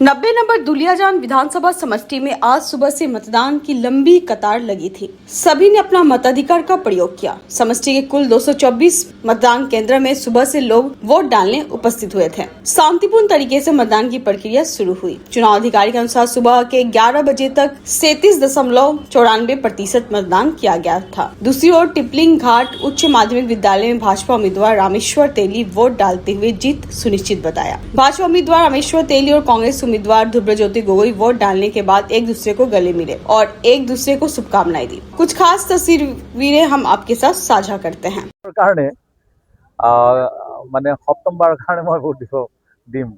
90 number Duliajan विधानसभा समष्टि में आज सुबह से मतदान की लंबी कतार लगी थी। सभी ने अपना मताधिकार का प्रयोग किया। समष्टि के कुल 224 मतदान केंद्र में सुबह से लोग वोट डालने उपस्थित हुए थे। शांतिपूर्ण तरीके से मतदान की प्रक्रिया शुरू हुई। चुनाव अधिकारी के अनुसार सुबह के 11 बजे तक 37.94% मतदान किया गया था। दूसरी ओर टिपलिंग घाट उच्च माध्यमिक विद्यालय में भाजपा उम्मीदवार रामेश्वर तेली वोट डालते हुए जीत सुनिश्चित बताया। भाजपा उम्मीदवार रामेश्वर तेली और कांग्रेस उम्मीदवार ध्रुवज्योति गोगोई वोट डालने के बाद एक दूसरे को गले मिले और एक दूसरे को शुभकामनाएं दी। कुछ खास तस्वीरें हम आपके साथ साझा करते हैं। মানে সপ্তমবাৰৰ কাৰণে মই ভোট দিম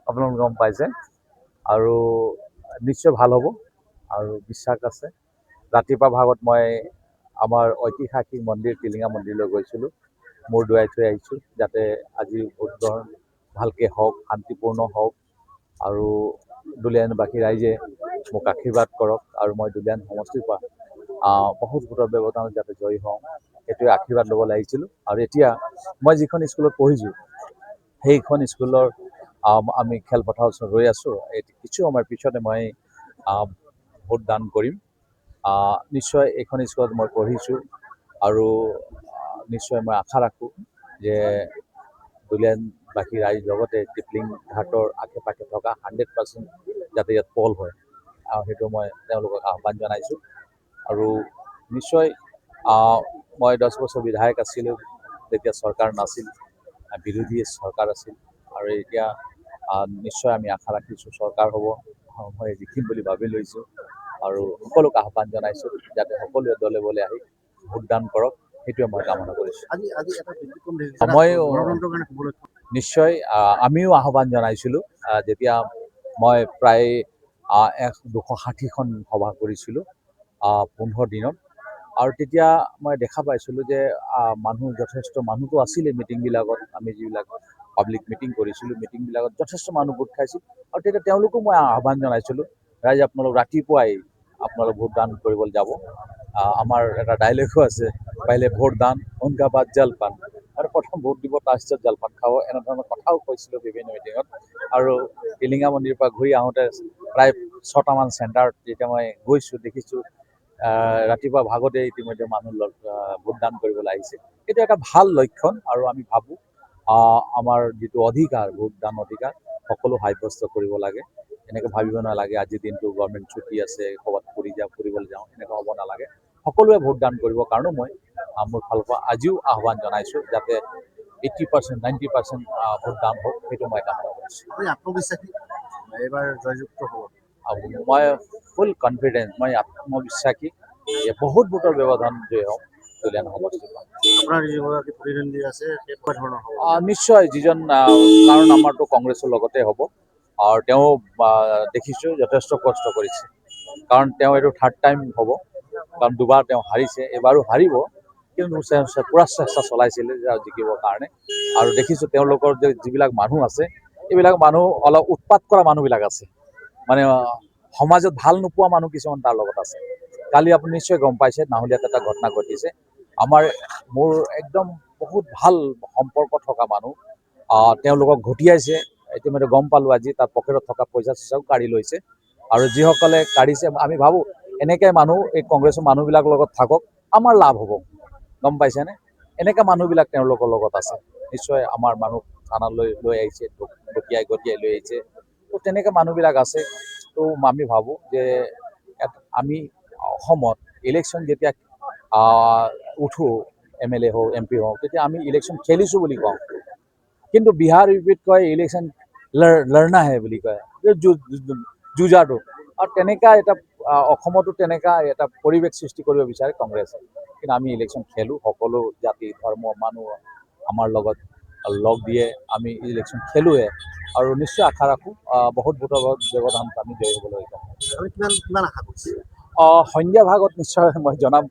আপোনালোকে গম পাইছে আৰু নিশ্চয় ভাল হ'ব আৰু বিশ্বাস আছে। ৰাতিপুৱা ভাগত মই আমাৰ ঐতিহাসিক মন্দিৰ টিলিঙা মন্দিৰলৈ গৈছিলোঁ, মোৰ দুৱাই থৈ আহিছোঁ যাতে আজি ভোট গ্ৰহণ ভালকৈ হওক, শান্তিপূৰ্ণ হওক আৰু দুলীয়াবাসী ৰাইজে মোক আশীৰ্বাদ কৰক আৰু মই দুলীয়ান সমষ্টিৰ পৰা বহুত ভোটৰ ব্যৱধানত যাতে জয়ী হওঁ সেইটোৱে আশীৰ্বাদ ল'বলৈ আহিছিলোঁ। আৰু এতিয়া মই যিখন স্কুলত পঢ়িছোঁ সেইখন স্কুলৰ আমি খেলপথাৰৰ ওচৰত ৰৈ আছোঁ। কিছু সময়ৰ পিছতে মই ভোট দান কৰিম। নিশ্চয় এইখন স্কুলত মই পঢ়িছোঁ আৰু নিশ্চয় মই আশা ৰাখোঁ যে দুলীয়াবাসী ৰাইজ লগতে টিপলিং ঘাটৰ আশে পাশে থকা 100% যাতে ইয়াত পল হয় সেইটো মই তেওঁলোকক আহ্বান জনাইছোঁ। আৰু নিশ্চয় মই 10 বছৰ বিধায়ক আছিলোঁ, তেতিয়া চৰকাৰ নাছিল, বিৰোধী চৰকাৰ আছিল আৰু এতিয়া নিশ্চয় আমি আশা ৰাখিছোঁ চৰকাৰ হ'ব, মই জিকিম বুলি ভাবি লৈছোঁ আৰু সকলোকে আহ্বান জনাইছোঁ যাতে সকলোৱে দলে বলে আহি ভোটদান কৰক সেইটোৱে মই কামনা কৰিছোঁ। মই নিশ্চয় আমিও আহ্বান জনাইছিলোঁ যেতিয়া মই প্ৰায় 260খন সভা কৰিছিলোঁ 15 দিনত আৰু তেতিয়া মই দেখা পাইছিলোঁ যে মানুহ যথেষ্ট মানুহটো আছিলে মিটিংবিলাকত, আমি যিবিলাক পাব্লিক মিটিং কৰিছিলোঁ মিটিংবিলাকত যথেষ্ট মানুহ গোট খাইছিল আৰু তেতিয়া তেওঁলোকো মই আহ্বান জনাইছিলোঁ ৰাইজ আপোনালোক ৰাতিপুৱাই আপোনালোক ভোটদান কৰিবলৈ যাব। আমাৰ এটা ডাইলগো আছে, পাৰিলে ভোটদান উনকা বাদ জলপান, আৰু প্ৰথম ভোট দিব তাৰপিছত জলপান খাব, এনেধৰণৰ কথাও কৈছিলোঁ বিভিন্ন মিটিঙত। আৰু টিলিঙা মন্দিৰৰ পৰা ঘূৰি আহোঁতে প্ৰায় 6টামান চেণ্টাৰত যেতিয়া মই গৈছোঁ দেখিছোঁ ৰাতিপুৱা ভাগতে ইতিমধ্যে মানুহ ভোটদান কৰিবলৈ আহিছে। এইটো এটা ভাল লক্ষণ আৰু আমি ভাবোঁ আমাৰ যিটো অধিকাৰ ভোটদান অধিকাৰ সকলো সাব্যস্ত কৰিব লাগে। এনেকৈ ভাবিব নালাগে আজিৰ দিনটো গভৰ্ণমেণ্ট ছুটি আছে ক'ৰবাত ফুৰিবলৈ যাওঁ, এনেকুৱা হ'ব নালাগে। সকলোৱে ভোটদান কৰিবৰ কাৰণেও মই মোৰ ফালৰ পৰা আজিও আহ্বান জনাইছোঁ যাতে 80% 90% ভোটদান হওক সেইটো মই কামনা কৰিছোঁ। আত্মবিশ্বাসী এইবাৰ জয়যুক্ত হ'ব? মই ফুল কনফিডেন্স, মই আত্মবিশ্বাসী যে বহুত ভোটৰ ব্যৱধান জয়ী হওঁ দুলীয়ান সমষ্টিৰ পৰা। আপোনাৰ যিগৰাকী প্ৰতিদ্বন্দ্বী আছে কেনেকুৱা ধৰণৰ হ'ব? নিশ্চয় যিজন, কাৰণ আমাৰতো কংগ্ৰেছৰ লগতে হ'ব আৰু তেওঁ দেখিছোঁ যথেষ্ট কষ্ট কৰিছে, কাৰণ তেওঁ এইটো 3rd টাইম হ'ব, কাৰণ দুবাৰ তেওঁ হাৰিছে, এইবাৰো হাৰিব কিন্তু পুৰা চেষ্টা চলাইছিলে জিকিবৰ কাৰণে। আৰু দেখিছোঁ তেওঁলোকৰ যিবিলাক মানুহ আছে এইবিলাক মানুহ অলপ উৎপাত কৰা মানুহবিলাক আছে, মানে সমাজত ভাল নোপোৱা মানুহ কিছুমান তাৰ লগত আছে। কালি আপুনি নিশ্চয় গম পাইছে নাহুলিয়াত এটা ঘটনা ঘটিছে। মোৰ একদম বহুত ভাল সম্পৰ্ক থকা মানুহ তেওঁলোকক ঘটিয়াইছে, ইতিমধ্যে গম পালোঁ আজি তাৰ পকেটত থকা পইচা চইচাও কাঢ়ি লৈছে। আৰু যিসকলে কাঢ়িছে আমি ভাবোঁ এনেকৈ মানুহ এই কংগ্ৰেছৰ মানুহবিলাকৰ লগত থাকক, আমাৰ লাভ হ'ব, গম পাইছেনে? এনেকৈ মানুহবিলাক তেওঁলোকৰ লগত আছে। নিশ্চয় আমাৰ মানুহ থানালৈ লৈ আহিছে, গতিয়াই লৈ আহিছে, তো তেনেকৈ মানুহবিলাক আছে। তো আমি ভাবোঁ যে আমি অসমত ইলেকশ্যন যেতিয়া উঠোঁ MLA হওক MP হওক তেতিয়া আমি ইলেকশ্যন খেলিছোঁ বুলি কওঁ, কিন্তু বিহাৰ ইউপিত কয় ইলেকশ্যন লড়না হে বুলি কয়, যুঁজাটো। আৰু তেনেকুৱা এটা অসমতো তেনেকুৱা এটা পৰিৱেশ সৃষ্টি কৰিব বিচাৰে কংগ্ৰেছে, কিন্তু আমি ইলেকশ্যন খেলোঁ, সকলো জাতি ধৰ্ম মানুহ আমাৰ লগত লগ দিয়ে, আমি ইলেকশ্যন খেলোৱে আৰু নিশ্চয় আশা ৰাখোঁ বহুত ভোটৰ ব্যৱধানত আমি জয়ী হ'বলৈ যাম। কিমান আশা কৰিছে? সন্ধিয়া ভাগত নিশ্চয় মই জনাম,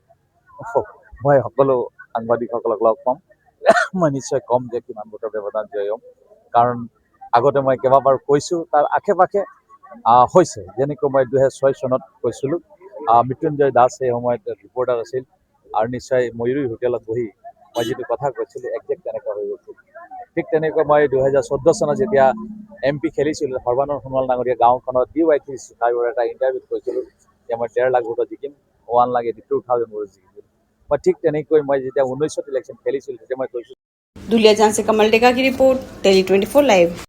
মই সকলো সাংবাদিকসকলক লগ পাম, মই নিশ্চয় ক'ম যে কিমান ভোটৰ ব্যৱধান জয়ী হ'ম। কাৰণ আগতে মই কেইবাবাৰো কৈছোঁ তাৰ আশে পাশে হৈছে, যেনেকৈ মই 2006 চনত কৈছিলোঁ মৃত্যুঞ্জয় দাস সেই সময়ত ৰিপৰ্টাৰ আছিল আৰু নিশ্চয় ময়ূৰী হোটেলত বহি মই যিটো কথা কৈছিলোঁ একজেক্ট তেনেকুৱা হৈ গৈছিল। ঠিক তেনেকৈ মই 2014 চনত যেতিয়া MP খেলিছিলোঁ, সৰ্বানন্দ সোণোৱাল ডাঙৰীয়া গাঁওখনত DY3 এটা ইণ্টাৰভিউত কৈছিলোঁ যে মই 1.5 লাখ ভোটত জিকিম, 1,82,000 ভোটত জিকিম। মই ঠিক তেনেকৈ মই যেতিয়া 19ত ইলেকশ্যন খেলিছিলোঁ তেতিয়া মই কৈছিলোঁ। दुलियाजान से कमल डेका की रिपोर्ट, दिल्ली 24 लाइव।